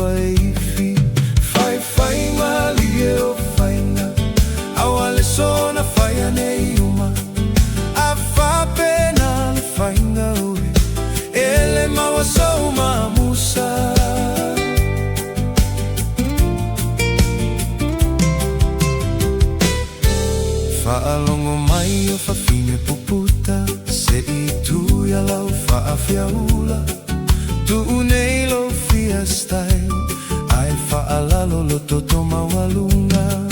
waifi Faifai malie o fainga Awale sona faia neuma Afa pena le fainga ue Ele mawasau mamusa Faalongo mai o fafine puputa Se itu ya lau faafiaula Tu unei lo fiastai Ai faalalo lo toto mawalunga